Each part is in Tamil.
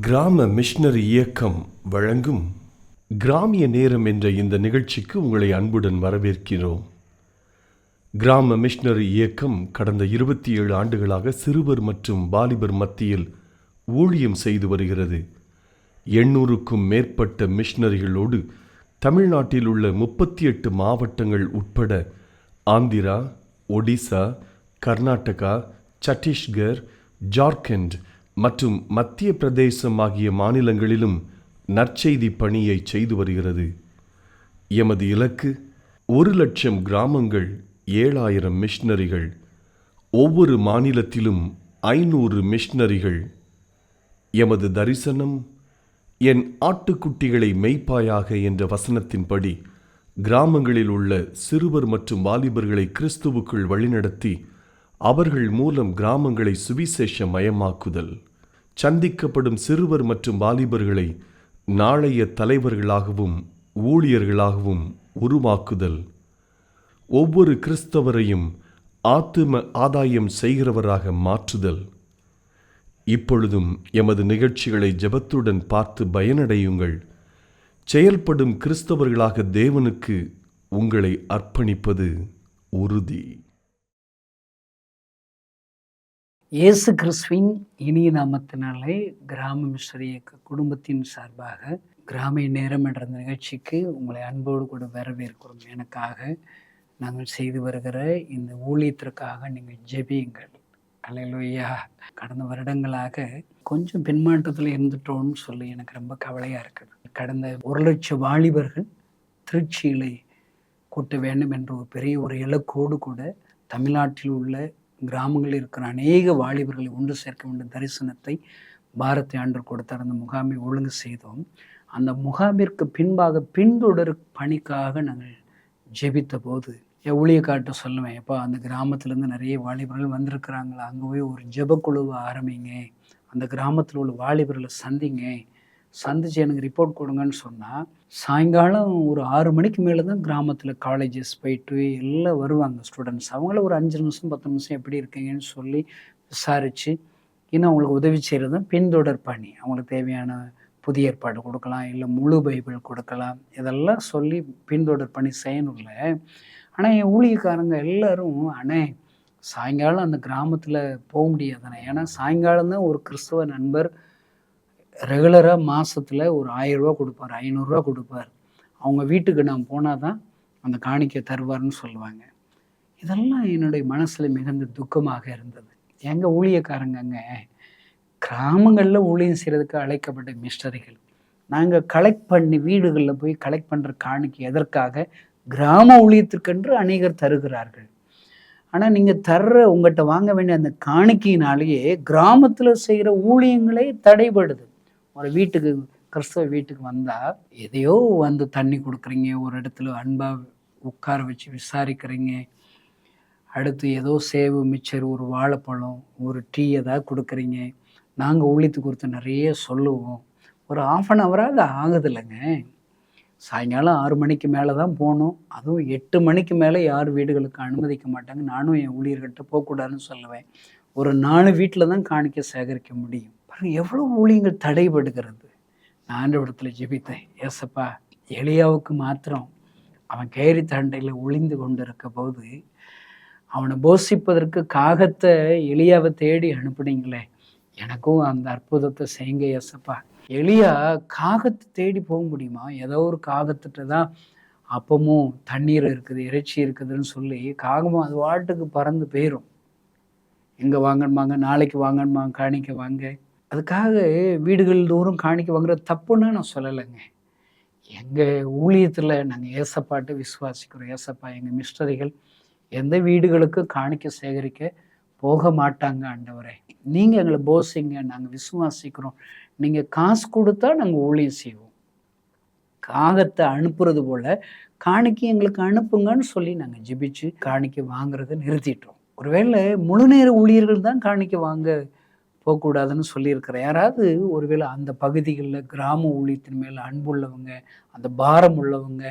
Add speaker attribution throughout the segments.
Speaker 1: கிராம மிஷனரி இயக்கம் வழங்கும் கிராமிய நேரம் என்ற இந்த நிகழ்ச்சிக்கு உங்களை அன்புடன் வரவேற்கிறோம். கிராம மிஷனரி இயக்கம் கடந்த 27 ஆண்டுகளாக சிறுவர் மற்றும் வாலிபர் மத்தியில் ஊழியம் செய்து வருகிறது. 800க்கும் மேற்பட்ட மிஷனரிகளோடு தமிழ்நாட்டில் உள்ள 38 மாவட்டங்கள் உட்பட ஆந்திரா, ஒடிசா, கர்நாடகா, சத்தீஸ்கர், ஜார்க்கண்ட் மற்றும் மத்திய பிரதேசம் ஆகிய மாநிலங்களிலும் நற்செய்தி பணியை செய்து வருகிறது. எமது இலக்கு 1,00,000 கிராமங்கள், 7,000 மிஷனரிகள், ஒவ்வொரு மாநிலத்திலும் 500 மிஷனரிகள். எமது தரிசனம், என் ஆட்டுக்குட்டிகளை மேய்ப்பாயாக என்ற வசனத்தின்படி கிராமங்களில் உள்ள சிறுவர் மற்றும் வாலிபர்களை கிறிஸ்துவுக்குள் வழிநடத்தி அவர்கள் மூலம் கிராமங்களை சுவிசேஷ மயமாக்குதல், சந்திக்கப்படும் சிறுவர் மற்றும் வாலிபர்களை நாளைய தலைவர்களாகவும் ஊழியர்களாகவும் உருவாக்குதல், ஒவ்வொரு கிறிஸ்தவரையும் ஆத்தும ஆதாயம் செய்கிறவராக மாற்றுதல். இப்பொழுதும் எமது நிகழ்ச்சிகளை ஜெபத்துடன் பார்த்து பயனடையுங்கள். செயல்படும் கிறிஸ்தவர்களாக தேவனுக்கு உங்களை அர்ப்பணிப்பது உறுதி.
Speaker 2: இயேசு கிறிஸ்துவின் இனிய நாமத்தினாலே கிராம மிஷனரி இயக்க குடும்பத்தின் சார்பாக கிராமிய நேரம் என்ற நிகழ்ச்சிக்கு உங்களை அன்போடு கூட வரவேற்கிறோம். எனக்காக நாங்கள் செய்து வருகிற இந்த ஊழியத்திற்காக நீங்கள் ஜெபியுங்கள். அல்லேலூயா. கடந்த வருடங்களாக கொஞ்சம் பின்மாற்றத்தில் இருந்துட்டோம்னு சொல்லி எனக்கு ரொம்ப கவலையாக இருக்குது. கடந்த 1,00,000 வாலிபர்கள் திருச்சியிலே கூட்ட வேண்டும் என்ற ஒரு பெரிய ஒரு இலக்கோடு கூட தமிழ்நாட்டில் உள்ள கிராமங்களில் இருக்கிற அநேக வாலிபர்களை ஒன்று சேர்க்க வேண்டிய தரிசனத்தை பாரதி ஆண்டு கொடுத்தார். அந்த முகாமை ஒழுங்கு செய்தோம். அந்த முகாமிற்கு பின்பாக பின்தொடர் பணிக்காக நாங்கள் ஜெபித்த போது ஊழியக்காட்ட சொல்லுவேன், எப்போ அந்த கிராமத்துலேருந்து நிறைய வாலிபர்கள் வந்திருக்கிறாங்களா, அங்கே போய் ஒரு ஜெபக்குழுவை ஆரம்பிங்க, அந்த கிராமத்தில் உள்ள வாலிபர்களை சந்திச்சு எனக்கு ரிப்போர்ட் கொடுங்கன்னு சொன்னால் சாயங்காலம் ஒரு 6 மணிக்கு மேலே தான் கிராமத்தில் காலேஜஸ் போயிட்டு எல்லாம் வருவாங்க ஸ்டூடெண்ட்ஸ். அவங்கள ஒரு 5 நிமிஷம் 10 நிமிஷம் எப்படி இருக்கீங்கன்னு சொல்லி விசாரித்து இன்னும் அவங்களுக்கு உதவி செய்கிறது தான் பின்தொடர் பணி. அவங்களுக்கு தேவையான புதிய ஏற்பாடு கொடுக்கலாம், இல்லை முழு பைபிள் கொடுக்கலாம், இதெல்லாம் சொல்லி பின்தொடர் பணி செய்யணும்ல. ஆனால் என் ஊழியக்காரங்க எல்லோரும், அண்ணே சாயங்காலம் அந்த கிராமத்தில் போக முடியாதுண்ணே, ஏன்னா சாயங்காலம் தான் ஒரு கிறிஸ்தவ நண்பர் ரெகுலராக மாதத்தில் ஒரு 1000 ரூபா கொடுப்பார், 500 ரூபா கொடுப்பார், அவங்க வீட்டுக்கு நான் போனால் தான் அந்த காணிக்கை தருவார்னு சொல்லுவாங்க. இதெல்லாம் என்னுடைய மனசில் மிகுந்த துக்கமாக இருந்தது. எங்கள் ஊழியக்காரங்க கிராமங்களில் ஊழியம் செய்கிறதுக்கு அழைக்கப்பட்ட மிஷனரிகள். நாங்கள் கலெக்ட் பண்ணி வீடுகளில் போய் கலெக்ட் பண்ணுற காணிக்கை எதற்காக? கிராம ஊழியத்திற்கென்று அநேகர் தருகிறார்கள். ஆனால் நீங்கள் உங்கள்கிட்ட வாங்க வேண்டிய அந்த காணிக்கையினாலேயே கிராமத்தில் செய்கிற ஊழியங்களே தடைபடுது. ஒரு வீட்டுக்கு, கிறிஸ்தவ வீட்டுக்கு வந்தால் எதையோ வந்து தண்ணி கொடுக்குறீங்க, ஒரு இடத்துல அன்பாக உட்கார வச்சு விசாரிக்கிறீங்க, அடுத்து ஏதோ சேவு மிச்சர், ஒரு வாழைப்பழம், ஒரு டீ ஏதாவது கொடுக்குறீங்க. நாங்கள் ஊழியத்துக்கு கொடுத்து நிறைய சொல்லுவோம், ஒரு 1/2 ஹவராக ஆகுது இல்லைங்க. சாயங்காலம் 6 மணிக்கு மேலே தான் போகணும், அதுவும் 8 மணிக்கு மேலே யார் வீடுகளுக்கு அனுமதிக்க மாட்டாங்க. நானும் என் ஊழியர்கிட்ட போகக்கூடாதுன்னு சொல்லுவேன். ஒரு 4 வீட்டில் தான் காணிக்க சேகரிக்க முடியும். எவ்வளோ ஊழியங்கள் தடைபடுகிறது. நான் ஆண்டவரிடத்தில் ஜெபித்தேன், ஏசப்பா எலியாவுக்கு மாத்திரம் அவன் கேரி தண்டையில் ஒளிந்து கொண்டு இருக்க போது அவனை போஷிப்பதற்கு காகத்தை எலியாவை தேடி அனுப்புனீங்களே, எனக்கும் அந்த அற்புதத்தை செய்யுங்க ஏசப்பா. எலியா காகத்தை தேடி போக முடியுமா? ஏதோ ஒரு காகத்திட்ட தான் அப்பமும் தண்ணீர் இருக்குது, இறைச்சி இருக்குதுன்னு சொல்லி காகமும் அது வாட்டுக்கு பறந்து போயிடும். எங்கே வாங்கணுமாங்க, நாளைக்கு வாங்கணுமாங்க, காணிக்க வாங்க. அதுக்காக வீடுகள் தூரம் காணிக்க வாங்குறது தப்புன்னா நான் சொல்லலைங்க. எங்கள் ஊழியத்தில் நாங்கள் ஏசப்பாட்டு விசுவாசிக்கிறோம். ஏசப்பா எங்கள் மிஷனரிகள் எந்த வீடுகளுக்கு காணிக்க சேகரிக்க போக மாட்டாங்க ஆண்டவரே, நீங்கள் எங்களை போசிங்க, நாங்கள் விசுவாசிக்கிறோம், நீங்கள் காசு கொடுத்தா நாங்கள் ஊழியம் செய்வோம். காகத்தை அனுப்புறது போல் காணிக்கை எங்களுக்கு அனுப்புங்கன்னு சொல்லி நாங்கள் ஜெபிச்சு காணிக்கை வாங்குறதை நிறுத்திட்டோம். ஒருவேளை முழு நேர ஊழியர்கள் தான் காணிக்க வாங்க போகக்கூடாதுன்னு சொல்லியிருக்கிறேன். யாராவது ஒருவேளை அந்த பகுதிகளில் கிராம ஊழியத்தின் மேலே அன்புள்ளவங்க, அந்த பாரம் உள்ளவங்க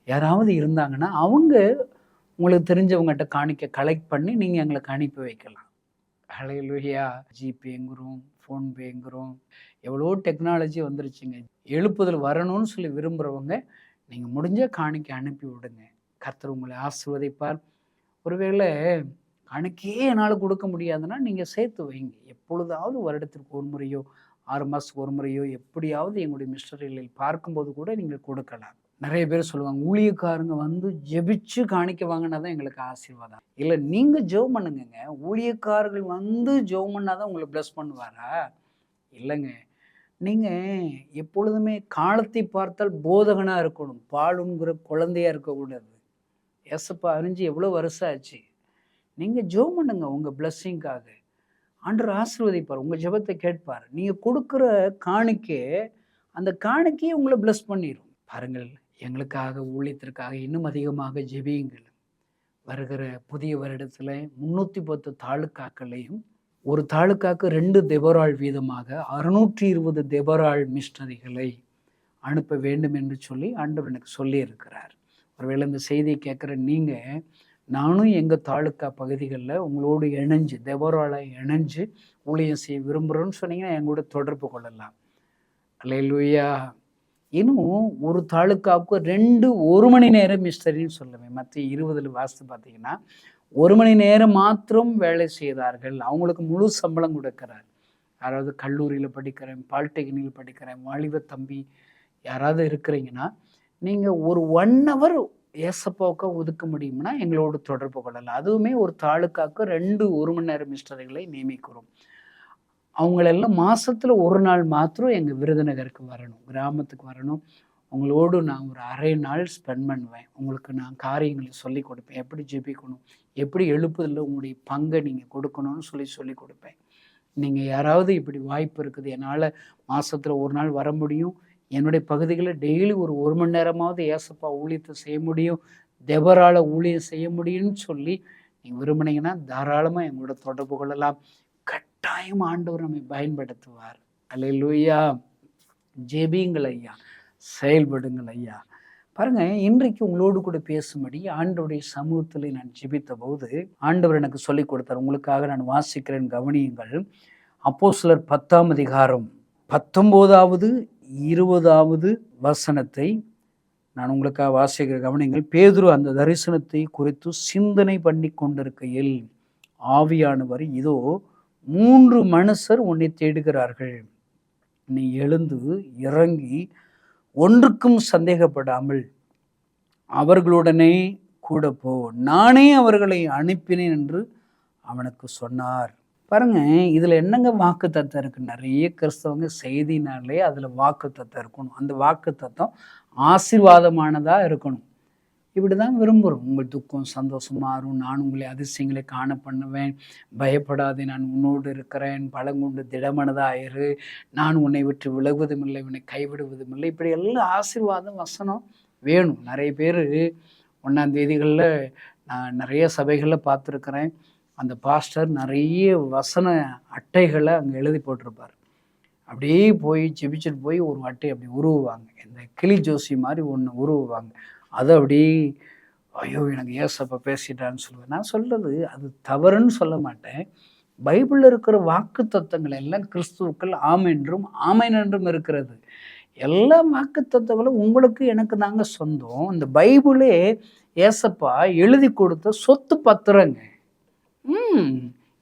Speaker 2: யாராவது இருந்தாங்கன்னா அவங்க உங்களுக்கு தெரிஞ்சவங்ககிட்ட காணிக்க கலெக்ட் பண்ணி நீங்கள் எங்களுக்கு அனுப்பி வைக்கலாம். ஹல்லேலூயா. ஜிபேங்கிறோம், ஃபோன்பேங்கிறோம், எவ்வளோ டெக்னாலஜி வந்துருச்சுங்க. எழுப்புதல் வரணும்னு சொல்லி விரும்புகிறவங்க நீங்கள் முடிஞ்ச காணிக்கை அனுப்பி விடுங்க. கர்த்தர் உங்களை ஆசீர்வதிப்பார். ஒருவேளை காணிக்கையே என்னால் கொடுக்க முடியாதுன்னா நீங்கள் சேர்த்து வைங்க. எப்பொழுதாவது வருடத்திற்கு ஒரு முறையோ 6 மாதத்துக்கு ஒரு முறையோ எப்படியாவது எங்களுடைய மிஸ்டரிகளில் பார்க்கும்போது கூட நீங்கள் கொடுக்கலாம். நிறைய பேர் சொல்லுவாங்க, ஊழியக்காரங்க வந்து ஜெபிச்சு காணிக்க வாங்கினா தான் எங்களுக்கு ஆசீர்வாதம். இல்லை, நீங்கள் ஜெபம் பண்ணுங்கங்க. ஊழியக்காரர்கள் வந்து ஜெபம் பண்ணாதான் உங்களை பிளஸ் பண்ணுவாரா? இல்லைங்க. நீங்கள் எப்பொழுதுமே காலத்தை பார்த்தால் போதகனாக இருக்கணும். பாலுங்கிற குழந்தையாக இருக்கக்கூடாது. ஏசப்பா அறிஞ்சு எவ்வளோ வருஷம் ஆச்சு. நீங்கள் ஜெபம் பண்ணுங்க உங்கள் பிளஸ்ஸிங்காக. ஆண்டவர் ஆசீர்வதிப்பார், உங்கள் ஜெபத்தை கேட்பார். நீங்கள் கொடுக்குற காணிக்கை அந்த காணிக்கையை உங்களை பிளஸ் பண்ணிடும். பாருங்கள், எங்களுக்காக ஊழியத்திற்காக இன்னும் அதிகமாக ஜெபியுங்கள். வருகிற புதிய வருடத்தில் 310 தாலுக்காக்களையும் ஒரு தாலுக்காக்கு 2 தெபராள் வீதமாக 620 தெபராள் மிஷனரிகளை அனுப்ப வேண்டும் என்று சொல்லி ஆண்டவர் எனக்கு சொல்லியிருக்கிறார். ஒருவேளை இந்த செய்தியை கேட்குற நீங்கள், நானும் எங்கள் தாலுக்கா பகுதிகளில் உங்களோடு இணைஞ்சு தெபராளை இணைஞ்சு ஊழியம் செய்ய விரும்புகிறோன்னு சொன்னீங்கன்னா என் கூட தொடர்பு கொள்ளலாம். அல்லேலூயா. இன்னும் ஒரு தாலுக்காவுக்கு 2 1 மணி நேரம் மிஸ்டரின்னு சொல்லுவேன். மற்ற 20 வாசித்து பார்த்தீங்கன்னா 1 மணி நேரம் மாத்திரம் வேலை செய்தார்கள். அவங்களுக்கு முழு சம்பளம் கொடுக்கிறார். யாராவது கல்லூரியில் படிக்கிறேன், பாலிடெக்னிக்கில் படிக்கிறேன், வாலிப தம்பி யாராவது இருக்கிறீங்கன்னா நீங்கள் ஒரு 1 hour ஏசப்பாவுக்கு ஒதுக்க முடியும்னா எங்களோடு தொடர்பு கொள்ளலாம். அதுவுமே ஒரு தாலுக்காவுக்கு 2 1 மணி நேரம் மிஸ்டர்களை நியமிக்கிறோம். அவங்களெல்லாம் மாதத்தில் 1 நாள் மாத்திரம் எங்கள் விருதுநகருக்கு வரணும், கிராமத்துக்கு வரணும். உங்களோடு நான் ஒரு அரை நாள் ஸ்பெண்ட் பண்ணுவேன். உங்களுக்கு நான் காரியங்களை சொல்லி கொடுப்பேன். எப்படி ஜெபிக்கணும், எப்படி எழுப்புதலில் உங்களுடைய பங்கை நீங்கள் கொடுக்கணும்னு சொல்லி கொடுப்பேன். நீங்கள் யாராவது இப்படி வாய்ப்பு இருக்குது, என்னால் மாதத்தில் 1 நாள் வர முடியும், என்னுடைய பகுதிகளில் டெய்லி ஒரு 1 மணி நேரமாவது ஏசப்பா ஊழியத்தை செய்ய முடியும், தெபரால ஊழியம் செய்ய முடியும்னு சொல்லி நீங்கள் விரும்பினீங்கன்னா தாராளமாக எங்களோட தொடர்பு கொள்ளலாம். கட்டாயம் ஆண்டவர் நம்மை பயன்படுத்துவார். அல்லேலூயா. ஜெபியுங்கள் ஐயா, செயல்படுங்கள் ஐயா. பாருங்க, இன்றைக்கு உங்களோடு கூட பேசும்படி ஆண்டவருடைய சமூகத்தில் நான் ஜெபித்த போது ஆண்டவர் எனக்கு சொல்லிக் கொடுத்தார். உங்களுக்காக நான் வாசிக்கிறேன், கவனியுங்கள். அப்போஸ்தலர் 10ஆம் அதிகாரம் 19வது 20வது வசனத்தை நான் உங்களுக்காக வாசிக்கிற கவனியுங்கள். பேதுரு அந்த தரிசனத்தை குறித்து சிந்தனை பண்ணி கொண்டிருக்கையில் ஆவியானவர், இதோ 3 மனுஷர் உன்னை தேடுகிறார்கள், நீ எழுந்து இறங்கி ஒன்றுக்கும் சந்தேகப்படாமல் அவர்களுடனே கூட போ, நானே அவர்களை அனுப்பினேன் என்று அவனுக்கு சொன்னார். பாருங்க, இதுல என்னங்க வாக்கு தத்தம் இருக்கு? நிறைய கிறிஸ்தவங்க செய்தினாலே அதுல வாக்கு தத்தம் இருக்கணும். அந்த வாக்கு தத்தம் ஆசீர்வாதமானதா இருக்கணும். இப்படிதான் விரும்புகிறோம். உங்கள் துக்கம் சந்தோஷம் மாறும், நான் உங்களை அதிசயங்களை காண பண்ணுவேன், பயப்படாதே, நான் உன்னோடு இருக்கிறேன், பலங்கொண்டு திடமனதாயிரு, நான் உன்னை விட்டு விலகுவதும் இல்லை, உன்னை கைவிடுவதும் இல்லை. இப்படி எல்லாம் ஆசீர்வாதம் வசனம் வேணும். நிறைய பேர் 1ஆம் தேதிகளில் நான் நிறைய சபைகளில் பார்த்துருக்கிறேன். அந்த பாஸ்டர் நிறைய வசன அட்டைகளை அங்கே எழுதி போட்டிருப்பார். அப்படியே போய் ஜெபிச்சுட்டு போய் ஒரு அட்டை அப்படி உருவுவாங்க, இந்த கிளி ஜோசி மாதிரி ஒன்று உருவுவாங்க. அதை அப்படி ஐயோ எனக்கு ஏசப்பா பேசிட்டான்னு சொல்லுவேன். நான் சொல்கிறது அது தவறுன்னு சொல்ல மாட்டேன். பைபிளில் இருக்கிற வாக்கு தத்தங்கள் எல்லாம் கிறிஸ்துவுக்கள் ஆம் என்றும் ஆமேன் என்றும் இருக்கிறது. எல்லா வாக்கு தத்தங்களும் உங்களுக்கு எனக்கு தாங்க சொந்தம். இந்த பைபிளே ஏசப்பா எழுதி கொடுத்த சொத்து பத்திரங்க.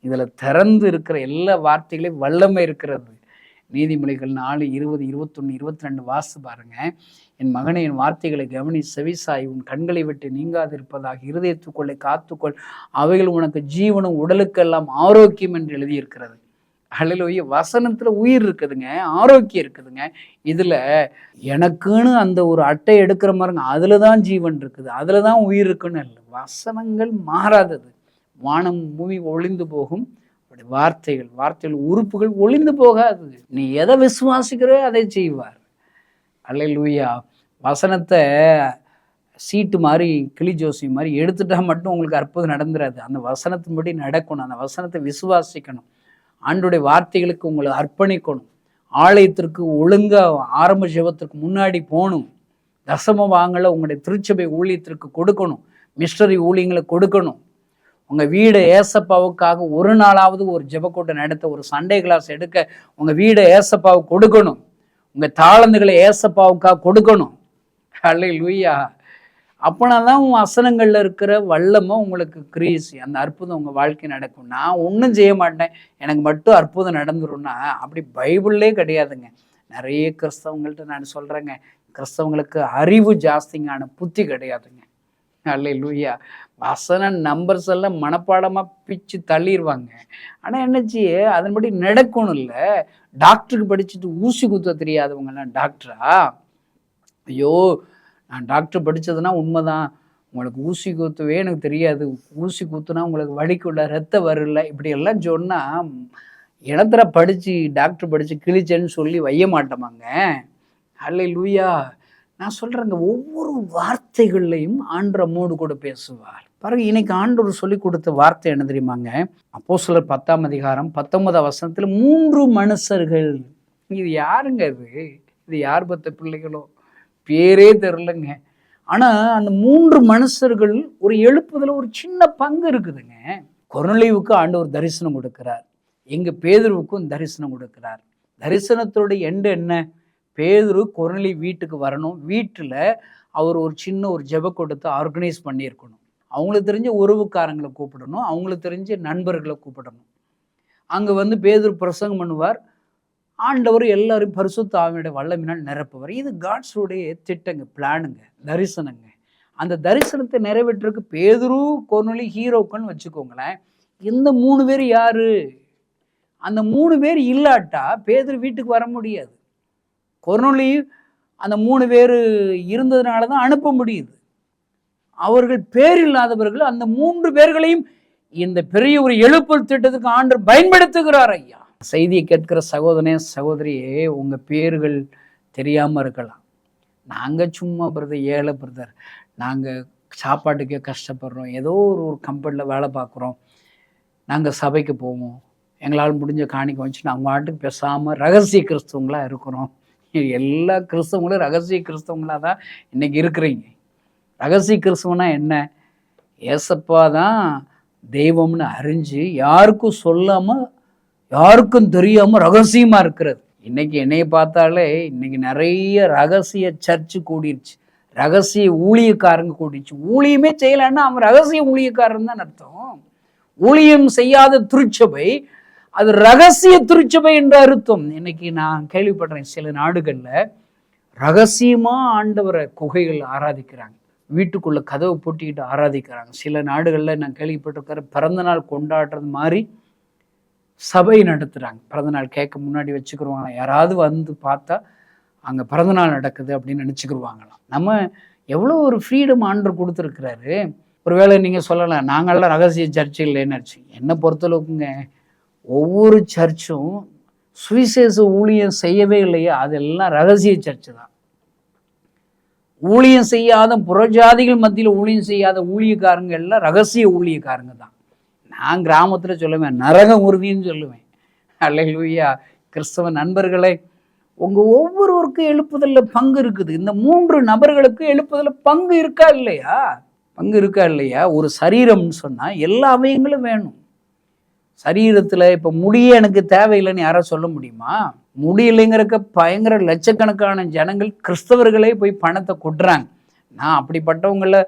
Speaker 2: இதில் திறந்து இருக்கிற எல்லா வார்த்தைகளையும் வல்லமை இருக்கிறது. நீதிமொழிகள் 4, 20, 21, 22 வாசு பாருங்க. என் மகனை, என் வார்த்தைகளை கவனி, செவிசாய், உன் கண்களை விட்டு நீங்காதிருப்பதாக இருதயத்துக்குள்ளே காத்துக்கொள், அவைகள் உனக்கு ஜீவனும் உடலுக்கெல்லாம் ஆரோக்கியம் என்று எழுதியிருக்கிறது. அல்லேலூயா. வசனத்துல உயிர் இருக்குதுங்க, ஆரோக்கியம் இருக்குதுங்க. இதுல எனக்குன்னு அந்த ஒரு அட்டை எடுக்கிற மாதிரிங்க, அதுலதான் ஜீவன் இருக்குது, அதுலதான் உயிர் இருக்குன்னு இல்லை. வசனங்கள் மாறாதது. வானம் பூமி ஒளிந்து போகும், வார்த்தைகள் உறுப்புகள் ஒளிந்து போகாது. நீ எதை விசுவாசிக்கிறோ அதை செய்வார். அல்லேலூயா. வசனத்தை சீட்டு மாதிரி, கிளி ஜோசி மாதிரி எடுத்துட்டா மட்டும் உங்களுக்கு அற்புதம் நடந்துடாது. அந்த வசனத்தின்படி நடக்கணும், அந்த வசனத்தை விசுவாசிக்கணும், ஆண்டோடைய வார்த்தைகளுக்கு உங்களை அர்ப்பணிக்கணும், ஆலயத்திற்கு ஒழுங்கா ஆரம்ப ஜெபத்திற்கு முன்னாடி போகணும், தசம வாங்கல உங்களுடைய திருச்சபை ஊழியத்திற்கு கொடுக்கணும், மிஸ்டரி ஊழியங்களை கொடுக்கணும். உங்கள் வீடு ஏசப்பாவுக்காக ஒரு நாளாவது ஒரு ஜெபக்கூட்டம் நடத்த, ஒரு சண்டே கிளாஸ் எடுக்க உங்கள் வீடு ஏசப்பாவுக்கு கொடுக்கணும். உங்கள் தாளந்துகளை ஏசப்பாவுக்காக கொடுக்கணும். அல்லேலூயா. அப்போனா தான் உன் வசனங்களில் இருக்கிற வல்லமை உங்களுக்கு கிரீஸ், அந்த அற்புதம் உங்கள் வாழ்க்கை நடக்கும். நான் ஒன்றும் செய்ய மாட்டேன், எனக்கு மட்டும் அற்புதம் நடந்துரும்னா அப்படி பைபிள்லே கிடையாதுங்க. நிறைய கிறிஸ்தவங்கள்ட்ட நான் சொல்கிறேங்க, கிறிஸ்தவங்களுக்கு அறிவு ஜாஸ்திங்கான புத்தி கிடையாதுங்க. அல்லேலூயா. வசன நம்பர்ஸ் எல்லாம் மனப்பாடமாக பிச்சு தள்ளிடுவாங்க. ஆனால் என்னச்சு, அதன்படி நடக்கணும். இல்லை, டாக்டருக்கு படிச்சுட்டு ஊசி குத்த தெரியாதவங்கலாம் டாக்டரா? ஐயோ, நான் டாக்டர் படித்ததுன்னா உண்மைதான், உங்களுக்கு ஊசி குத்துவே எனக்கு தெரியாது, ஊசி குத்துனா உங்களுக்கு வலிக்குள்ள ரத்தம் வரல, இப்படி எல்லாம் சொன்னால் இனத்துல படித்து டாக்டர் படித்து கிழிச்சேன்னு சொல்லி வைய மாட்டோமாங்க. அல்லேலூயா. நான் சொல்கிறேங்க, ஒவ்வொரு வார்த்தைகள்லையும் ஆண்டவர் மூடு கூட பேசுவார். பாருங்க, இன்னைக்கு ஆண்டவர் சொல்லி கொடுத்த வார்த்தை என்ன தெரியுமாங்க? அப்போஸ்தலர் 10ஆம் அதிகாரம் 19ஆம் வசனத்தில் 3 மனுஷர்கள். இது யாருங்க? இது யார் பத்த பிள்ளைகளோ பேரே தெரிலங்க. ஆனால் அந்த 3 மனுஷர்கள் ஒரு எழுப்புதல ஒரு சின்ன பங்கு இருக்குதுங்க. கொர்நேலியுவுக்கு ஆண்டவர் தரிசனம் கொடுக்கிறார், எங்க பேதுருவுக்கும் தரிசனம் கொடுக்கிறார். தரிசனத்தோட எண்டு என்ன? பேதுரு கொர்நேலியு வீட்டுக்கு வரணும், வீட்டில் அவர் ஒரு சின்ன ஒரு ஜெபக்கூட்டத்தை ஆர்கனைஸ் பண்ணியிருக்கணும். அவங்களுக்கு தெரிஞ்ச உறவுக்காரங்களை கூப்பிடணும், அவங்களுக்கு தெரிஞ்ச நண்பர்களை கூப்பிடணும். அங்கே வந்து பேதுரு பிரசங்கம் பண்ணுவார், ஆண்டவர் எல்லாரும் பரிசுத்த ஆவியோட வல்லமையினால் நிரப்புவார். இது காட்ஸுடைய திட்டங்க, பிளானுங்க, தரிசனங்க. அந்த தரிசனத்தை நிறைவேற்றுக்கு பேதுரு கொர்நேலியு ஹீரோக்குன்னு வச்சுக்கோங்களேன். இந்த 3 பேர் யாரு? அந்த 3 பேர் இல்லாட்டா பேதுரு வீட்டுக்கு வர முடியாது. கொர்நேலியு அந்த 3 பேர் இருந்ததுனால தான் அனுப்ப முடியுது. அவர்கள் பேர் இல்லாதவர்கள், அந்த 3 பேர்களையும் இந்த பெரிய ஒரு எழுப்புதல் திட்டத்துக்கு ஆண்டவர் பயன்படுத்துகிறார். ஐயா, செய்தியை கேட்கிற சகோதரனே சகோதரியே, உங்கள் பேர்கள் தெரியாமல் இருக்கலாம். நாங்கள் சும்மா பிரதர், ஏழை பிரதர், நாங்கள் சாப்பாட்டுக்கே கஷ்டப்படுறோம், ஏதோ ஒரு கம்பெனியில் வேலை பார்க்குறோம், நாங்கள் சபைக்கு போவோம், எங்களால் முடிஞ்ச காணிக்கை வச்சு நாங்கள் பாட்டுக்கு பேசாமல் ரகசிய கிறிஸ்தவங்களாக இருக்கிறோம். எல்லா கிறிஸ்தவங்களும் ரகசிய கிறிஸ்தவங்களாக தான் இன்றைக்கி இருக்கிறீங்க. ரகசிய கிறிஸ்தவனா என்ன? ஏசப்பா தான் தெய்வம்னு அறிஞ்சு யாருக்கும் சொல்லாமல் யாருக்கும் தெரியாமல் ரகசியமாக இருக்கிறது. இன்னைக்கு என்னைய பார்த்தாலே இன்னைக்கு நிறைய ரகசிய சர்ச்சு கூடிருச்சு, ரகசிய ஊழியக்காரங்க கூடிருச்சு. ஊழியமே செய்யலைன்னா அவன் ரகசிய ஊழியக்காரன் தான் அர்த்தம். ஊழியம் செய்யாத திருச்சபை அது ரகசிய திருச்சபை என்ற அர்த்தம். இன்னைக்கு நான் கேள்விப்படுறேன், சில நாடுகளில் ரகசியமாக ஆண்டவரை குகைகள் ஆராதிக்கிறாங்க, வீட்டுக்குள்ளே கதவை பூட்டிக்கிட்டு ஆராதிக்கிறாங்க. சில நாடுகளில் நான் கேள்விப்பட்டிருக்கிற பிறந்தநாள் கொண்டாடுறது மாதிரி சபை நடத்துகிறாங்க. பிறந்தநாள் கேட்க முன்னாடி வச்சுக்கிடுவாங்க, யாராவது வந்து பார்த்தா அங்கே பிறந்தநாள் நடக்குது அப்படின்னு நினச்சிக்கிடுவாங்களாம். நம்ம எவ்வளோ ஒரு ஃப்ரீடம் ஆண்டவர் கொடுத்துருக்கிறாரு. ஒருவேளை நீங்கள் சொல்லலாம், நாங்கள்லாம் ரகசிய சர்ச்சு இல்லைன்னு. என்னை பொறுத்தளவுக்குங்க, ஒவ்வொரு சர்ச்சும் சுவிசேஷ ஊழியம் செய்யவே இல்லையா, அதெல்லாம் ரகசிய சர்ச்சு தான். ஊழியம் செய்யாத புறஜாதிகள் மத்தியில் ஊழியம் செய்யாத ஊழியக்காரங்க எல்லாம் ரகசிய ஊழியக்காரங்க தான். நான் கிராமத்தில் சொல்லுவேன், நரக உறுதின்னு சொல்லுவேன். அல்லேலூயா. கிறிஸ்தவ நண்பர்களே, உங்கள் ஒவ்வொருவருக்கும் எழுப்புதலில் பங்கு இருக்குது. இந்த 3 நபர்களுக்கு எழுப்புதலில் பங்கு இருக்கா இல்லையா? பங்கு இருக்கா இல்லையா? ஒரு சரீரம்னு சொன்னால் எல்லா அவயங்களும் வேணும். சரீரத்தில் இப்போ முடிய எனக்கு தேவையில்லைன்னு யாரோ சொல்ல முடியுமா? முடியலைங்கிறக்க பயங்கர லட்சக்கணக்கான ஜனங்கள் கிறிஸ்தவர்களே போய் பணத்தை கொட்டுறாங்க. நான் அப்படிப்பட்டவங்கள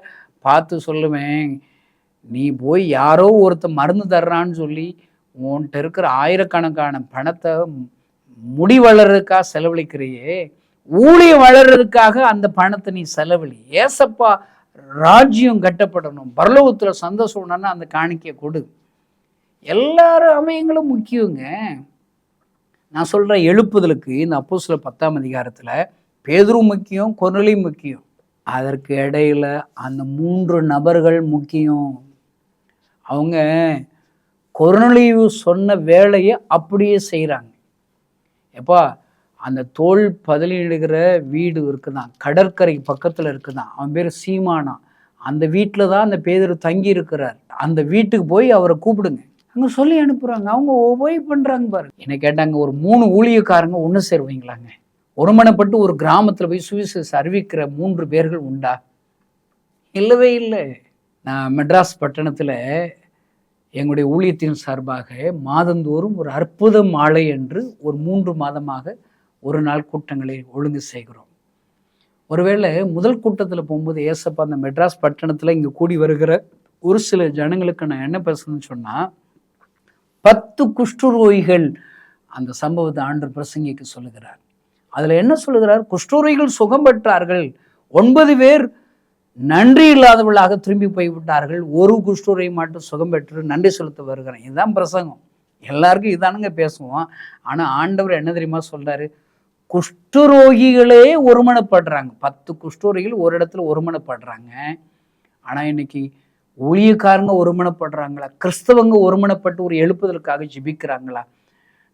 Speaker 2: பார்த்து சொல்லுவேன், நீ போய் யாரோ ஒருத்தர் மருந்து தர்றான்னு சொல்லி உன்கிட்ட இருக்கிற ஆயிரக்கணக்கான பணத்தை முடி வளர்றதுக்காக செலவழிக்கிறையே, ஊழியம் வளர்றதுக்காக அந்த பணத்தை நீ செலவழி. ஏசப்பா ராஜ்யம் கட்டப்படணும், பரலோகத்தில் சந்தோஷம்னா அந்த காணிக்கையை கொடு. எல்லாரும் அவயங்களும் முக்கியங்க. நான் சொல்கிற எழுப்புதலுக்கு இந்த அப்போஸ்தலர் 10ஆம் அதிகாரத்தில் பேதுரு முக்கியம், கொர்நேலியு முக்கியம். அதற்கு இடையில அந்த 3 நபர்கள் முக்கியம். அவங்க கொர்நேலியு சொன்ன வேலையை அப்படியே செய்கிறாங்க. எப்பா, அந்த தோல் பதிலிடுகிற வீடு இருக்குதான், கடற்கரை பக்கத்தில் இருக்குதான், அவன் பேர் சீமானா. அந்த வீட்டில் தான் அந்த பேதுரு தங்கி இருக்கிறார். அந்த வீட்டுக்கு போய் அவரை கூப்பிடுங்க, அங்கே சொல்லி அனுப்புகிறாங்க. அவங்க ஒபே பண்ணுறாங்க பாருங்க. என்ன கேட்டாங்க, ஒரு 3 ஊழியக்காரங்க ஒன்று சேருவீங்களாங்க? ஒருமனப்பட்டு ஒரு கிராமத்தில் போய் சுவிசேஷம் அறிவிக்கிற 3 பேர்கள் உண்டா? இல்லவே இல்லை. நான் மெட்ராஸ் பட்டணத்தில் எங்களுடைய ஊழியத்தின் சார்பாக மாதந்தோறும் ஒரு அற்புத மாலை என்று ஒரு 3 மாதமாக ஒரு நாள் கூட்டங்களை ஒழுங்கு செய்கிறோம். ஒருவேளை முதல் கூட்டத்தில் போகும்போது ஏசப்பா அந்த மெட்ராஸ் பட்டணத்தில் இங்கே கூடி வருகிற ஒரு சில ஜனங்களுக்கு நான் என்ன பேசணும்னு சொன்னால், 10 குஷ்டரோகிகள் அந்த சம்பவத்தை ஆண்டவர் பிரசங்கிக்கு சொல்லுகிறார். அதில் என்ன சொல்லுகிறார்? குஷ்டரோகிகள் சுகம் பெற்றார்கள், 9 பேர் நன்றி இல்லாதவர்களாக திரும்பி போய்விட்டார்கள், ஒரு குஷ்டரோகி மட்டும் சுகம் பெற்று நன்றி செலுத்த வருகிறேன். இதுதான் பிரசங்கம். எல்லாருக்கும் இதானுங்க பேசுவோம். ஆனால் ஆண்டவர் என்ன தெரியுமா சொல்றாரு? குஷ்டரோகிகளே ஒருமனப்படுறாங்க. 10 குஷ்டரோகிகள் ஒரு இடத்துல ஒருமனப்படுறாங்க. ஆனால் இன்னைக்கு ஊழியக்காரங்க ஒருமனப்படுறாங்களா? கிறிஸ்தவங்க ஒருமனப்பட்டு ஒரு எழுப்புதலுக்காக ஜெபிக்கிறாங்களா?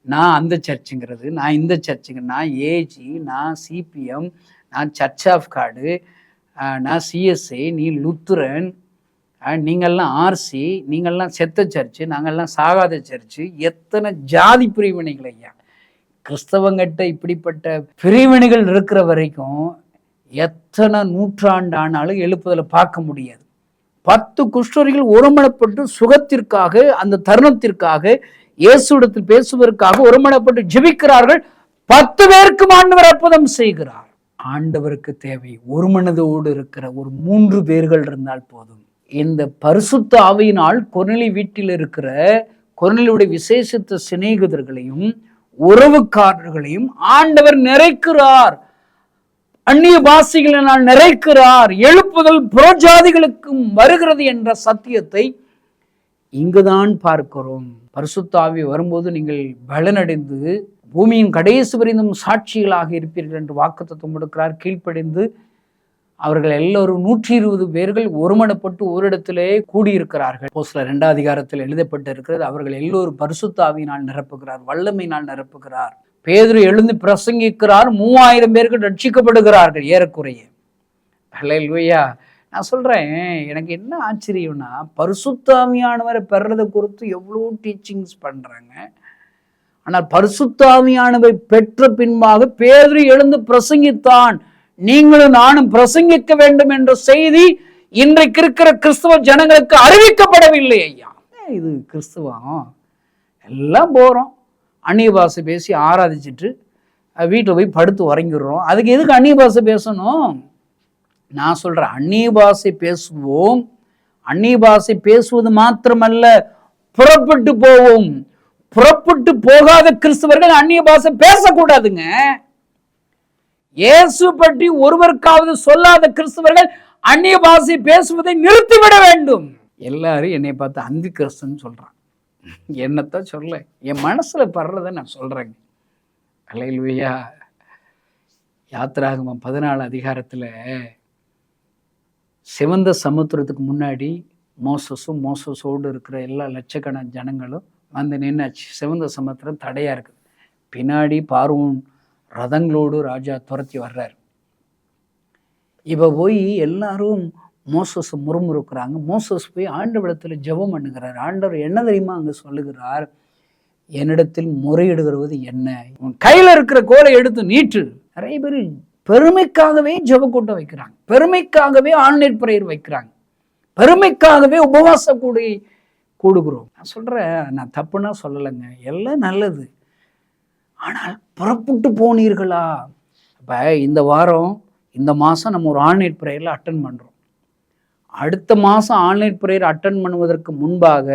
Speaker 2: நான் அந்த சர்ச்சுங்கிறது, நான் இந்த சர்ச்சுங்க, நான் ஏஜி, நான் சிபிஎம், நான் சர்ச் ஆஃப் காடு, நான் சிஎஸ்ஐ, நீ லுத்துரன், நீங்கள்லாம் ஆர்சி, நீங்கள்லாம் செத்த சர்ச்சு, நாங்கள்லாம் சாகாத சர்ச்சு. எத்தனை ஜாதி பிரிவினைகள் ஐயா! கிறிஸ்தவங்கிட்ட இப்படிப்பட்ட பிரிவினைகள் இருக்கிற வரைக்கும் எத்தனை நூற்றாண்டு ஆனாலும் எழுப்புதலை பார்க்க முடியாது. 10 குஷ்டரோகிகள் ஒருமனப்பட்டு சுகத்திற்காக, அந்த தருணத்திற்காக, இயேசுவிடத்தில் பேசுவதற்காக ஒருமனப்பட்டு ஜெபிக்கிறார்கள். 10 பேருக்கு ஆண்டவர் அற்புதம் செய்கிறார். ஆண்டவருக்கு தேவை ஒரு மனதோடு இருக்கிற ஒரு 3 பேர்கள் இருந்தால் போதும். இந்த பரிசுத்த ஆவியினால் கொர்நேலியு வீட்டில் இருக்கிற கொர்நேலியுடைய விசேஷித்த சிநேகிதர்களையும் உறவுக்காரர்களையும் ஆண்டவர் நிறைக்கிறார். அந்நிய பாஷைகளினால் நிறைக்கிறார். எழுப்புதல் புறஜாதிகளுக்கும் வருகிறது என்ற சத்தியத்தை இங்குதான் பார்க்கிறோம். பரிசுத்த ஆவி வரும்போது நீங்கள் பலனடைந்து பூமியின் கடைசி வரைந்தும் சாட்சிகளாக இருப்பீர்கள் என்று வாக்குத்தத்தம் கொடுக்கிறார். கீழ்ப்படிந்து அவர்கள் எல்லோரும் 120 பேர்கள் ஒருமனப்பட்டு ஓரிடத்திலே கூடியிருக்கிறார்கள். அப்போஸ்தலர் 2 அதிகாரத்தில் எழுதப்பட்டு இருக்கிறது. அவர்கள் எல்லோரும் பரிசுத்த ஆவியினால் நிரப்புகிறார், வல்லமையினால் நிரப்புகிறார். பேதுரு எழுந்து பிரசங்கிக்கிறார். 3000 பேர்கள் ரட்சிக்கப்படுகிறார்கள் ஏறக்குறைய. ஹல்லேலூயா. நான் சொல்றேன், எனக்கு என்ன ஆச்சரியம்னா, பரிசுத்த ஆவியானவரை பெறதை குறித்து எவ்வளோ டீச்சிங்ஸ் பண்றாங்க. ஆனால் பரிசுத்த ஆவியானவரை பெற்ற பின்பாக பேதுரு எழுந்து பிரசங்கித்தான். நீங்களும் நானும் பிரசங்கிக்க வேண்டும் என்ற செய்தி இன்றைக்கு இருக்கிற கிறிஸ்தவ ஜனங்களுக்கு அறிவிக்கப்படவில்லை ஐயா. இது கிறிஸ்தவம். எல்லாம் போறோம், அந்நிய பாஷை பேசி ஆராதிச்சுட்டு வீட்டில் போய் படுத்து உறங்கிடுறோம். அதுக்கு எதுக்கு அந்நிய பாஷை பேசணும்? நான் சொல்றேன், அந்நிய பாஷை பேசுவோம். அந்நிய பாஷை பேசுவது மாத்திரமல்ல, புறப்பட்டு போவோம். புறப்பட்டு போகாத கிறிஸ்தவர்கள் அந்நிய பாஷை பேசக்கூடாதுங்க. இயேசு பற்றி ஒருவருக்காவது சொல்லாத கிறிஸ்தவர்கள் அந்நிய பாஷை பேசுவதை நிறுத்திவிட வேண்டும். எல்லாரும் என்னை பார்த்து அந்தி கிறிஸ்தன்னு சொல்றான். என்னத்தான் சொல்ல, என் மனசுல படுறத நான் சொல்றேங்க. ஹல்லேலூயா. யாத்திராகமம் 14 அதிகாரத்துல சிவந்த சமுத்திரத்துக்கு முன்னாடி மோசஸோடு இருக்கிற எல்லா லட்சக்கணக்கான ஜனங்களும் வந்து நின்னாச்சு. சிவந்த சமுத்திரம் தடையா இருக்குது. பின்னாடி பார்வோன் ரதங்களோடு ராஜா துரத்தி வர்றார். இப்ப போய் எல்லாரும் மோசஸ் முறுமுறுக்கிறாங்க. மோசஸ் போய் ஆண்டவரிடத்தில் ஜெபம் பண்ணுகிறார். ஆண்டவர் என்ன தெரியுமா அங்க சொல்லுகிறார்? என்னிடத்தில் முறையிடுகிறது என்ன? உன் கையில இருக்கிற கோலை எடுத்து நீட்டு. நிறைய பேர் பெருமைக்காகவே ஜெப கூட்டம் வைக்கிறாங்க, பெருமைக்காகவே ஆன்லைன் பிரேயர் வைக்கிறாங்க, பெருமைக்காகவே உபவாச கூடுகிறோம். நான் சொல்றேன், நான் தப்புன்னா சொல்லலைங்க, எல்லாம் நல்லது. ஆனால் புறப்பட்டு போனீர்களா? அப்ப இந்த வாரம், இந்த மாசம் நம்ம ஒரு ஆன்லைன் பிரேயர்ல அட்டன் பண்றோம். அடுத்த மாசம் ஆன்லைன் பிரேயர் அட்டன் பண்ணுவதற்கு முன்பாக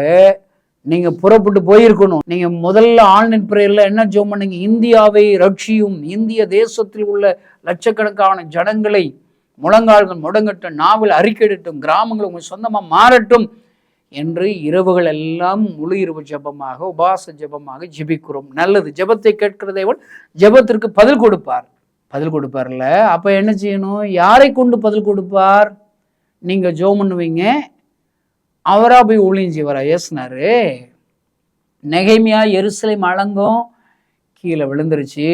Speaker 2: நீங்க புறப்பட்டு போயிருக்கணும். நீங்க முதல்ல ஆன்லைன் பிரேயர்ல என்ன ஜெபம் பண்ணீங்க? இந்தியாவை ரட்சியும், இந்திய தேசத்தில் உள்ள லட்சக்கணக்கான ஜனங்களை முழங்கால்கள் முடங்கட்டும், நாவல் அறிக்கையிடட்டும், கிராமங்கள் உங்க சொந்தமா மாறட்டும் என்று இரவுகள் எல்லாம் முழு இரவு ஜெபமாக, உபாச ஜெபமாக ஜெபிக்கிறோம். நல்லது. ஜெபத்தை கேட்கிறதேவன் ஜெபத்திற்கு பதில் கொடுப்பார். பதில் கொடுப்பார்ல, அப்ப என்ன செய்யணும்? யாரை கொண்டு பதில் கொடுப்பார்? நீங்க ஜெபம் பண்ணுவீங்க, அவரா போய் ஊழியம் செய்வாரா? ஏசுனாரு. நெகேமியா எருசலேம் அலங்கம் கீழே விழுந்துருச்சு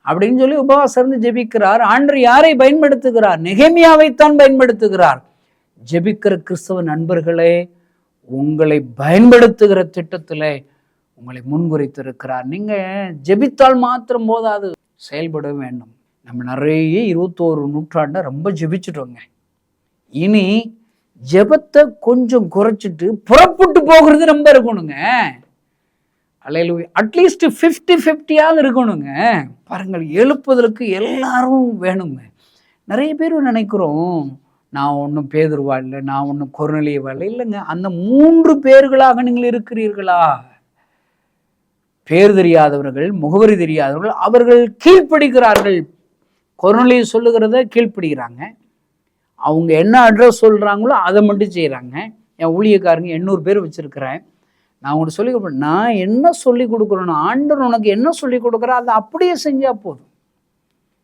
Speaker 2: அப்படின்னு சொல்லி உபவாசம் இருந்து ஜெபிக்கிறார். ஆண்டவர் யாரை பயன்படுத்துகிறார்? நெகேமியாவைத்தான் பயன்படுத்துகிறார். ஜெபிக்கிற கிறிஸ்தவ நண்பர்களே, உங்களை பயன்படுத்துகிற திட்டத்திலே உங்களை முன்குறித்திருக்கிறார். நீங்க ஜெபித்தால் மாத்திரம் போதாது, செயல்பட வேண்டும். நம்ம நிறைய 21 நூற்றாண்டை ரொம்ப ஜெபிச்சுட்டோங்க. இனி ஜெபத்தை கொஞ்சம் குறைச்சிட்டு புறப்பட்டு போகிறது ரொம்ப இருக்கணுங்க. அல்லேலூயா. அட்லீஸ்ட் 50-50 இருக்கணுங்க. பாருங்கள், எழுப்புதலுக்கு எல்லாரும் வேணுங்க. நிறைய பேர் நினைக்கிறோம், நான் ஒன்றும் பேதுருவா இல்லை, நான் ஒன்றும் கொர்நேலியுவா இல்லை. இல்லைங்க, அந்த 3 பேர்களாக நீங்கள் இருக்கிறீர்களா? பேர் தெரியாதவர்கள், முகவரி தெரியாதவர்கள், அவர்கள் கீழ்ப்படுகிறார்கள். கொர்நேலியு சொல்லுகிறத கீழ்ப்படுகிறாங்க. அவங்க என்ன அட்ரஸ் சொல்கிறாங்களோ அதை மட்டும் செய்கிறாங்க. என் ஊழியக்காரங்க 800 பேர் வச்சுருக்கிறேன். நான் உங்கள்கிட்ட சொல்லி கொடுப்பேன், நான் என்ன சொல்லி கொடுக்குறேன்னு ஆண்டவர் உனக்கு என்ன சொல்லி கொடுக்குறா அதை அப்படியே செஞ்சால் போதும்.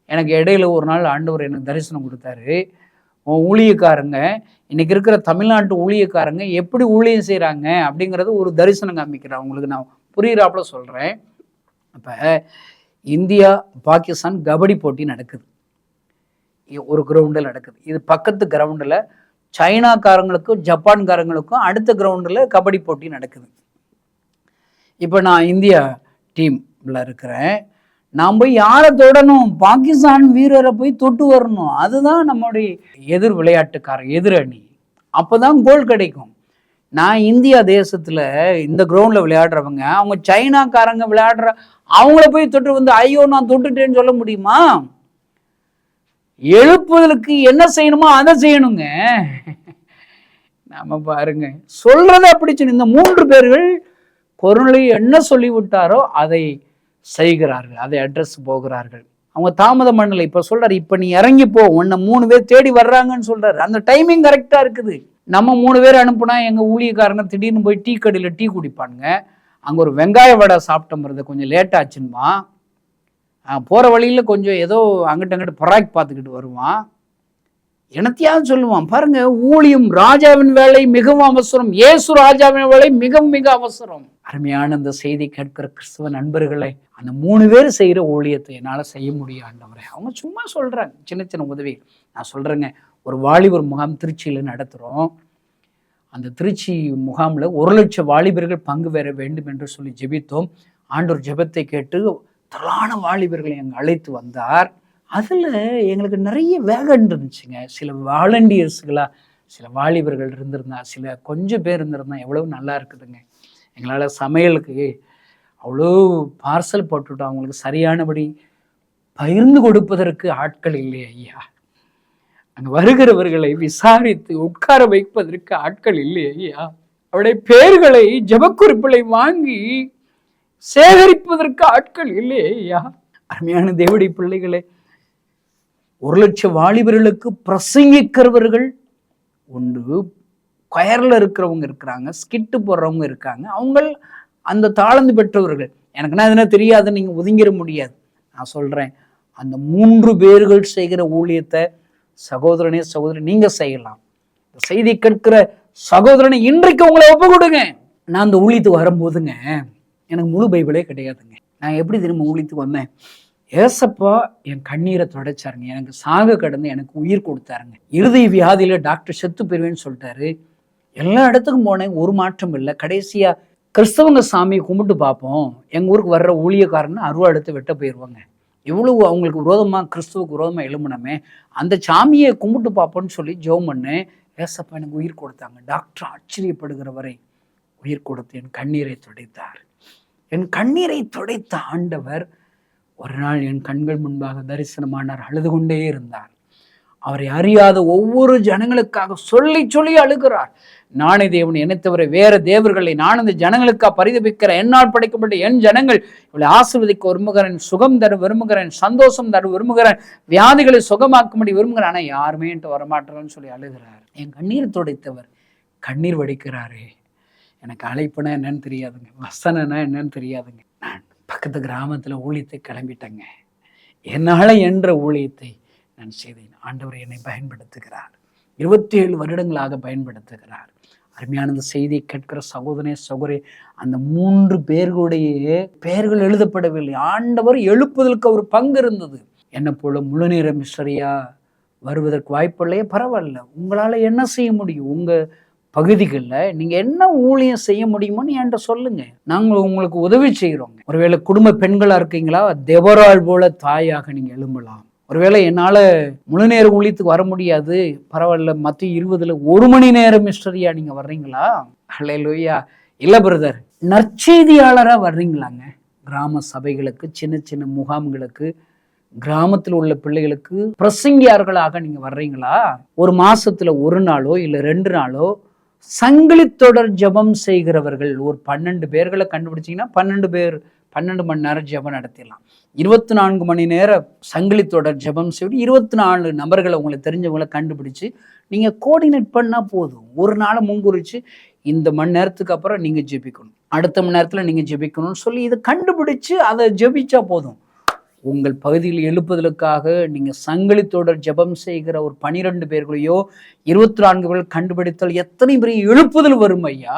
Speaker 2: எனக்கு இடையில ஒரு நாள் ஆண்டவர் எனக்கு தரிசனம் கொடுத்தாரு. உன் ஊழியக்காரங்க, இன்னைக்கு இருக்கிற தமிழ்நாட்டு ஊழியக்காரங்க எப்படி ஊழியம் செய்கிறாங்க அப்படிங்கிறது ஒரு தரிசனம் காமிக்கிறேன். உங்களுக்கு நான் புரிகிறாப்புல சொல்கிறேன். அப்போ இந்தியா பாகிஸ்தான் கபடி போட்டி நடக்குது, ஒரு கிரவுண்டில் நடக்குது. இது பக்கத்து கிரவுண்டில் சைனாக்காரங்களுக்கும் ஜப்பான்காரங்களுக்கும் அடுத்த கிரவுண்டில் கபடி போட்டி நடக்குது. இப்போ நான் இந்தியா டீமில் இருக்கிறேன். நான் போய் யாரை தொடணும்? பாகிஸ்தான் வீரரை போய் தொட்டு வரணும். அதுதான் நம்மளுடைய எதிர் விளையாட்டுக்காரர், எதிர் அணி. அப்போ தான் கோல் கிடைக்கும். நான் இந்தியா தேசத்தில் இந்த கிரவுண்டில் விளையாடுறவங்க, அவங்க சைனாக்காரங்க விளையாடுற அவங்கள போய் தொட்டு வந்து ஐயோ நான் தொட்டுட்டேன்னு சொல்ல முடியுமா? எழுப்புதலுக்கு என்ன செய்யணுமோ அதை செய்யணுங்க. நாம பாருங்க, சொல்றத அப்படி இந்த 3 பேர்கள் கொர்நேலியு என்ன சொல்லிவிட்டாரோ அதை செய்கிறார்கள், அதை அட்ரஸ் போகிறார்கள். அவங்க தாமதம் பண்ணலை. இப்ப சொல்றாரு, இப்ப நீ இறங்கி போ, உன்னை 3 பேர் தேடி வர்றாங்கன்னு சொல்றாரு. அந்த டைமிங் கரெக்டா இருக்குது. நம்ம 3 பேர் அனுப்புனா எங்க ஊழியக்காரங்க திடீர்னு போய் டீ கடையில் டீ குடிப்பானுங்க. அங்க ஒரு வெங்காய வடை சாப்பிட்டோம்றது கொஞ்சம் லேட் ஆச்சுன்னுமா, போகிற வழியில் கொஞ்சம் ஏதோ அங்கிட்ட அங்கிட்ட பராக் பார்த்துக்கிட்டு வருவான், என்னத்தையாவது சொல்லுவான். பாருங்க, ஊழியம் ராஜாவின் வேலை மிகவும் அவசரம், இயேசு ராஜாவின் வேலை மிகவும் மிக அவசரம். அருமையான அந்த செய்தி கேட்கிற கிறிஸ்தவ நண்பர்களை, அந்த 3 பேர் செய்கிற ஊழியத்தை என்னால் செய்ய முடியும் ஆண்டவரே. அவங்க சும்மா சொல்கிறாங்க சின்ன சின்ன உதவி. நான் சொல்கிறேங்க, ஒரு வாலிபர் முகாம் திருச்சியில் நடத்துகிறோம். அந்த திருச்சி முகாமில் 1,00,000 வாலிபர்கள் பங்கு பெற வேண்டும் என்று சொல்லி ஜெபித்தோம். ஆண்டவர் ஜெபத்தை கேட்டு திரளான வாலிபர்களை எங்கள் அழைத்து வந்தார். அதில் எங்களுக்கு நிறைய வேலை இருந்துச்சுங்க. சில வாலண்டியர்ஸுகளாக சில வாலிபர்கள் இருந்திருந்தா, சில கொஞ்சம் பேர் இருந்திருந்தா எவ்வளோ நல்லா இருக்குதுங்க. எங்களால் சமையலுக்கு அவ்வளோ பார்சல் போட்டுவிட்டோம். அவங்களுக்கு சரியானபடி பகிர்ந்து கொடுப்பதற்கு ஆட்கள் இல்லை ஐயா. அங்கே வருகிறவர்களை விசாரித்து உட்கார வைப்பதற்கு ஆட்கள் இல்லை ஐயா. அவருடைய பெயர்களை ஜெபக்குறிப்புகளை வாங்கி சேகரிப்பதற்கு ஆட்கள் இல்லை ஐயா. அருமையான தேவனுடைய பிள்ளைகளே, 1,00,000 வாலிபர்களுக்கு பிரசங்கிக்கிறவர்கள் உண்டு, கொயரில் இருக்கிறவங்க இருக்கிறாங்க, ஸ்கிட்டு போடுறவங்க இருக்காங்க. அவங்க அந்த தாளந்து பெற்றவர்கள். எனக்குன்னா எதுனா தெரியாது, நீங்கள் ஒதுங்கிட முடியாது. நான் சொல்கிறேன், அந்த 3 பேர்கள் செய்கிற ஊழியத்தை சகோதரனே சகோதரி நீங்கள் செய்யலாம். செய்தி கேட்கிற சகோதரனை இன்றைக்கு உங்களை ஒப்பு கொடுங்க. நான் அந்த ஊழியத்துக்கு வரும்போதுங்க எனக்கு முழு பைபிளே கிடையாதுங்க. நான் எப்படி திரும்ப ஊழியத்துக்கு வந்தேன்? ஏசப்பா என் கண்ணீரை துடைச்சாருங்க. எனக்கு சாக கடந்து எனக்கு உயிர் கொடுத்தாருங்க. இருதய வியாதியில் டாக்டர் செத்து போயிருவேன்னு சொல்லிட்டாரு. எல்லா இடத்துக்கும் போனேன், ஒரு மாற்றம் இல்லை. கடைசியா கிறிஸ்தவங்க சாமியை கும்பிட்டு பார்ப்போம், எங்கள் ஊருக்கு வர்ற ஊழியக்காரன்னு அருவா எடுத்து வெட்ட போயிடுவாங்க. இவ்வளவு அவங்களுக்கு விரோதமாக, கிறிஸ்துவுக்கு விரோதமாக எழும்பணுமே, அந்த சாமியை கும்பிட்டு பார்ப்போன்னு சொல்லி ஜெபம் பண்ணேன். ஏசப்பா எனக்கு உயிர் கொடுத்தாங்க. டாக்டர் ஆச்சரியப்படுகிற வரை உயிர் கொடுத்து என் கண்ணீரை துடைத்தார். என் கண்ணீரை துடைத்த ஆண்டவர் ஒரு நாள் என் கண்கள் முன்பாக தரிசனமானார். அழுது கொண்டே இருந்தார். அவரை அறியாத ஒவ்வொரு ஜனங்களுக்காக சொல்லி சொல்லி அழுகிறார். நானே தேவன், என்னை தவிர வேற தேவர்களை நான் இந்த ஜனங்களுக்காக பரிதபிக்கிற, என்னால் படைக்கப்பட்ட என் ஜனங்கள் இவளை ஆசீர்வதிக்க விரும்புகிறேன், சுகம் தர விரும்புகிறேன், சந்தோஷம் தர விரும்புகிறேன், வியாதிகளை சுகமாக்கும்படி விரும்புகிறேன், ஆனால் யாருமே என்கிட்ட வரமாட்டேன்னு சொல்லி அழுகிறார். என் கண்ணீர் துடைத்தவர் கண்ணீர் வடிக்கிறாரே. எனக்கு அழைப்புனா என்னன்னு தெரியாதுங்க, வசனம்னா என்னன்னு தெரியாதுங்க. நான் பக்கத்து கிராமத்தில் ஊழியத்தை கிளம்பிட்டேங்க. என்னால் என்ற ஊழியத்தை நான் செய்தேன். ஆண்டவர் என்னை பயன்படுத்துகிறார். 27 வருடங்களாக பயன்படுத்துகிறார். அருமையான இந்த செய்தியை கேட்கிற சகோதரனே சகோதரி, அந்த 3 பேர்களுடைய பெயர்கள் எழுதப்படவில்லை. ஆண்டவர் எழுப்புதலுக்கு ஒரு பங்கு இருந்தது. என்ன போல முழு நேர மிஷனரியா வருவதற்கு வாய்ப்பில்லையே, பரவாயில்ல. உங்களால் என்ன செய்ய முடியும்? உங்கள் பகுதிகளில் நீங்கள் என்ன ஊழியம் செய்ய முடியுமோன்னு என்கிட்ட சொல்லுங்க, நாங்கள் உங்களுக்கு உதவி செய்கிறோங்க. ஒருவேளை குடும்ப பெண்களாக இருக்கீங்களா, தெபொராள் போல தாயாக நீங்கள் எழும்பலாம். ஒருவேளை என்னால் முழு நேர ஊழியத்துக்கு வர முடியாது, பரவாயில்ல, மற்ற 20ல் 1 மணி நேரம் மிஸ்டரியா நீங்கள் வர்றீங்களா? ஹல்லேலூயா. இல்லை பிரதர், நற்செய்தியாளராக வர்றீங்களாங்க? கிராம சபைகளுக்கு, சின்ன சின்ன முகாம்களுக்கு, கிராமத்தில் உள்ள பிள்ளைகளுக்கு பிரசங்கியார்களாக நீங்கள் வர்றீங்களா? ஒரு மாசத்துல 1 நாளோ இல்லை 2 நாளோ சங்கிலி தொடர் ஜெபம் செய்கிறவர்கள் ஒரு 12 பேர்களை கண்டுபிடிச்சிங்கன்னா 12 மணி நேரம் ஜெபம் நடத்திடலாம். 24 மணி நேரம் சங்கிலி தொடர் ஜெபம் செய்து 24 நபர்களை உங்களுக்கு தெரிஞ்சவங்களை கண்டுபிடிச்சு நீங்கள் கோஆர்டினேட் பண்ணால் போதும். ஒரு நாளை முன்குறிச்சு இந்த மணி நேரத்துக்கு அப்புறம் நீங்கள் ஜெபிக்கணும், அடுத்த மணி நேரத்தில் நீங்கள் ஜெபிக்கணும்னு சொல்லி இதை கண்டுபிடிச்சு அதை ஜெபிச்சா போதும். உங்கள் பகுதியில் எழுப்புதலுக்காக நீங்கள் சங்கிலி தொடர் ஜெபம் செய்கிற ஒரு 12 பேர்களையோ 24 பேர்கள் கண்டுபிடித்தால் எத்தனை பெரிய எழுப்புதல் வரும் ஐயா.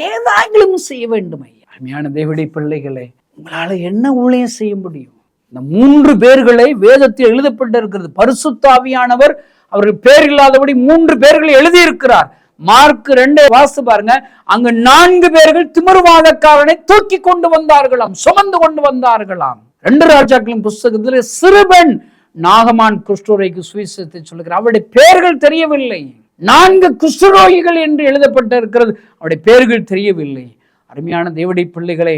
Speaker 2: ஏதாங்களும் செய்ய வேண்டும் ஐயா. அருமையான தேவனுடைய பிள்ளைகளே, உங்களால் என்ன ஊழியம் செய்ய முடியும்? இந்த 3 பேர்களை வேதத்தில் எழுதப்பட்டிருக்கிறது. பரிசுத்த ஆவியானவர் அவர்கள் பேர் இல்லாதபடி 3 பேர்களை எழுதியிருக்கிறார். மார்க் 2 வாசித்து பாருங்க. அங்கு 4 பேர்கள் திமிர்வாதக்காரனை தூக்கி கொண்டு வந்தார்களாம், சுமந்து கொண்டு வந்தார்களாம். 2 ராஜாக்களின் புஸ்தகத்தில் சிறுபெண் நாகமான் குஷ்டரோகிக்கு சுவிசேஷத்தை சொல்லுகிறார். அவருடைய பெயர்கள் தெரியவில்லை. 4 குஷ்டரோகிகள் என்று எழுதப்பட்டிருக்கிறது, அவருடைய பெயர்கள் தெரியவில்லை. அருமையான தேவனுடைய பிள்ளைகளே,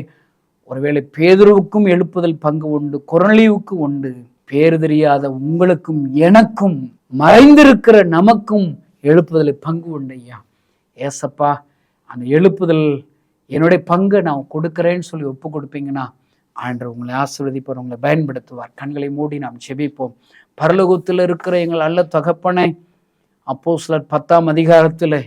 Speaker 2: ஒருவேளை பேதுருவுக்கும் எழுப்புதல் பங்கு உண்டு, கொர்நேலியுவுக்கு உண்டு. பேர் தெரியாத உங்களுக்கும் எனக்கும் மறைந்திருக்கிற நமக்கும் எழுப்புதலை பங்கு உண்டு ஐயா. ஏசப்பா, அந்த எழுப்புதல் என்னுடைய பங்கை நான் கொடுக்கிறேன்னு சொல்லி ஒப்பு கொடுப்பீங்கன்னா ஆண்டவர் உங்களை ஆசீர்வதிப்பார், உங்களை பயன்படுத்துவார். கண்களை மூடி நாம் ஜெபிப்போம். பரலோகத்தில் இருக்கிற எங்கள் நல்ல தகப்பனே, அப்போஸ்தலர் 10ஆம் அதிகாரத்தில்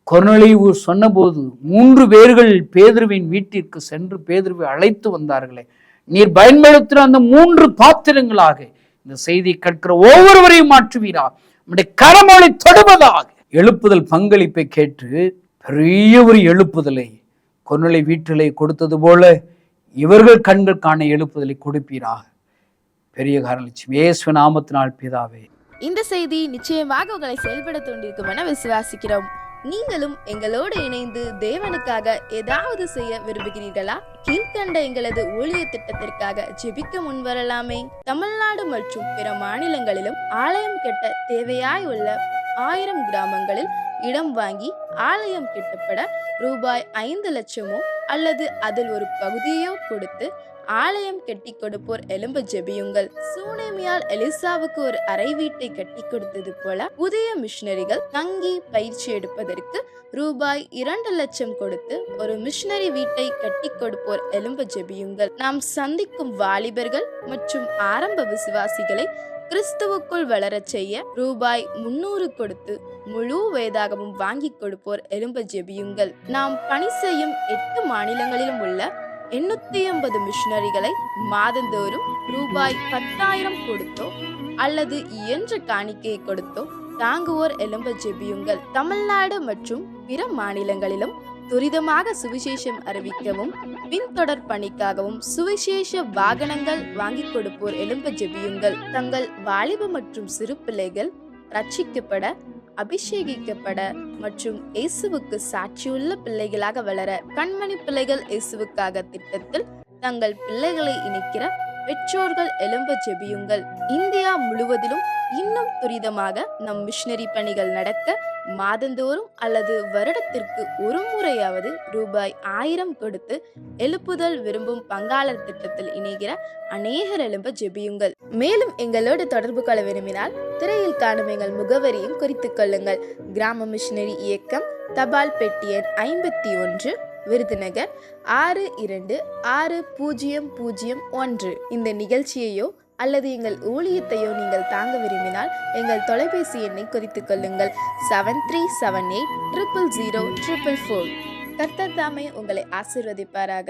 Speaker 2: கொர்நேலியு சொன்னபோது 3 பேர்கள் பேதுருவின் வீட்டிற்கு சென்று பேதுருவை அழைத்து வந்தார்களே, நீர் பயன்படுத்தின அந்த 3 பாத்திரங்களாக இந்த செய்தி கேட்கிற ஒவ்வொருவரையும் மாற்றுவீரா. நம்முடைய கரமொழி தொடுவதாக எழுப்புதல் பங்களிப்பை கேட்டு பெரிய ஒரு எழுப்புதலை கொர்நேலியு வீட்டிலே கொடுத்தது போல இவர்கள் கண்கள் காண எழுப்புதலை கொடுப்பீராக. பெரிய காரணம் இயேசு நாமத்தினால் பிதாவே.
Speaker 3: இந்த செய்தி நிச்சயமாக உங்களை செயல்பட தூண்டிருக்கும் என விசுவாசிக்கிறோம். நீங்களும் எங்களோடு இணைந்து தேவனுக்காக ஏதாவது செய்ய விரும்புகிறீர்களா? கீழ்கண்ட எங்களது ஊழிய திட்டத்திற்காக ஜெபிக்க முன்வரலாமே. தமிழ்நாடு மற்றும் பிற மாநிலங்களிலும் ஆலயம் கட்ட தேவையாய் உள்ள 1000 கிராமங்களில் இடம் வாங்கி ஆலயம் கட்டப்பட ரூபாய் 5 லட்சமோ அல்லது அதில் ஒரு பகுதியோ கொடுத்து ஆலயம் கட்டி கொடுப்போர் எழும்ப ஜெபியுங்கள். சூனேமியால் எலிசாவுக்கு ஒரு அறை வீட்டை கட்டி கொடுத்தது போல புதிய மிஷனரிகள் தங்கி பயிற்சி எடுப்பதற்கு ரூபாய் 2 லட்சம் கொடுத்து ஒரு மிஷனரி வீட்டை கட்டி கொடுப்போர் எழும்ப ஜெபியுங்கள். நாம் சந்திக்கும் வாலிபர்கள் மற்றும் ஆரம்ப விசுவாசிகளை கிறிஸ்துவுக்குள் வளரச் செய்ய ரூபாய் 300 கொடுத்து முழு வேதாகமும் வாங்கி கொடுப்போர் எழும்ப ஜெபியுங்கள். நாம் பணி செய்யும் 8 மாநிலங்களிலும் உள்ள 880 மிஷனரிகளை மாதந்தோறும் ரூபாய் 10,000 கொடுத்தோ அல்லது இயன்ற காணிக்கையை கொடுத்தோ தாங்குவோர் எழும்ப ஜெபியுங்கள். தமிழ்நாடு மற்றும் பிற மாநிலங்களிலும் துரிதமாக சுவிசேஷம் அறிவிக்கவும் பின்தொடர் பணிக்காகவும் சுவிசேஷ வாகனங்கள் வாங்கி கொடுப்போர் எழும்ப ஜெபியுங்கள். தங்கள் வாலிப மற்றும் சிறு பிள்ளைகள் ரட்சிக்கப்பட, அபிஷேகிக்கப்பட மற்றும் இயேசுவுக்கு சாட்சியுள்ள பிள்ளைகளாக வளர கண்மணி பிள்ளைகள் இயேசுவுக்காக திட்டத்தில் தங்கள் பிள்ளைகளை இணைக்கிற பெற்றோர்கள் எழும்ப ஜெபியுங்கள். இந்தியா முழுவதிலும் இன்னும் துரிதமாக நம் மிஷனரி பணிகள் நடக்க மாதந்தோறும் அல்லது வருடத்திற்கு ஒரு முறையாவது ரூபாய் 1000 கொடுத்து எழுப்புதல் விரும்பும் பங்காளர் திட்டத்தில் இணைகிற அநேகர் எழும்ப ஜெபியுங்கள். மேலும் எங்களோடு தொடர்பு கொள்ள விரும்பினால் திரையில் காணும் எங்கள் முகவரியும் குறித்துக் கொள்ளுங்கள். கிராம மிஷனரி இயக்கம், தபால் பெட்டி எண் 51, விருதுநகர் 626001. இந்த நிகழ்ச்சியையோ அல்லது எங்கள் ஊழியத்தையோ நீங்கள் தாங்க விரும்பினால் எங்கள் தொலைபேசி எண்ணை குறித்துக் கொள்ளுங்கள். 7378000444. கர்த்தர் தாமே உங்களை ஆசீர்வதிப்பாராக.